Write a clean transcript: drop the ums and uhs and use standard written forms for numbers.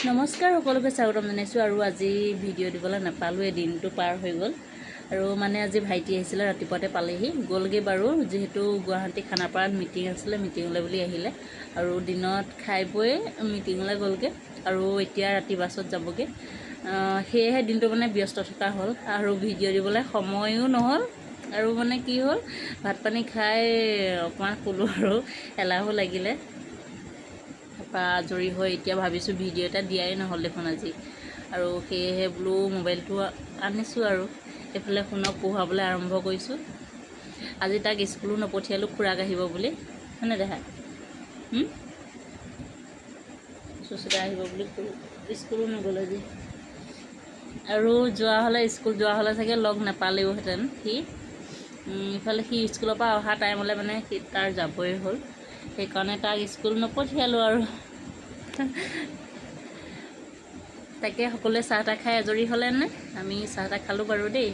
নমস্কাৰ সকলোকে স্বাগতম জনাইছোঁ আৰু আজি ভিডিঅ' দিবলৈ নাপালোঁৱে দিনটো পাৰ হৈ গ'ল আৰু মানে আজি ভাইটি আহিছিলে ৰাতিপুৱাতে পালেহি গ'লগৈ বাৰু যিহেতু গুৱাহাটী খানাপাৰাত মিটিং আছিলে মিটিঙলৈ বুলি আহিলে আৰু দিনত খাই বৈ মিটিঙলৈ গ'লগৈ আৰু এতিয়া ৰাতি বাছত যাবগৈ সেয়েহে দিনটো মানে ব্যস্ত থকা হ'ল আৰু ভিডিঅ' দিবলৈ সময়ো নহ'ল আৰু মানে কি হ'ল ভাত পানী খাই অকণমান শুলোঁ আৰু এলাহো লাগিলে আজৰি হৈ এতিয়া ভাবিছোঁ ভিডিঅ' এটা দিয়াই নহ'ল দেখোন আজি আৰু সেয়েহে বোলো মোবাইলটো আনিছোঁ আৰু এইফালে শুনক পঢ়ুৱাবলৈ আৰম্ভ কৰিছোঁ আজি তাক স্কুলো নপঠিয়ালোঁ খুৰাক আহিব বুলি হয়নে দেহা চুচুৰা আহিব বুলি স্কুলো নগ'ল আজি আৰু স্কুল যোৱা হ'লে চাগে লগ নাপালেওহেঁতেন ইফালে সি স্কুলৰ পৰা অহা টাইমলৈ মানে তাৰ যাবই হ'ল সেইকাৰণে তাক স্কুল নপঠিয়ালোঁ আৰু তাকে সকলোৱে চাহ তাহ খাই আজৰি হ'লেনে আমি চাহ তাহ খালোঁ বাৰু দেই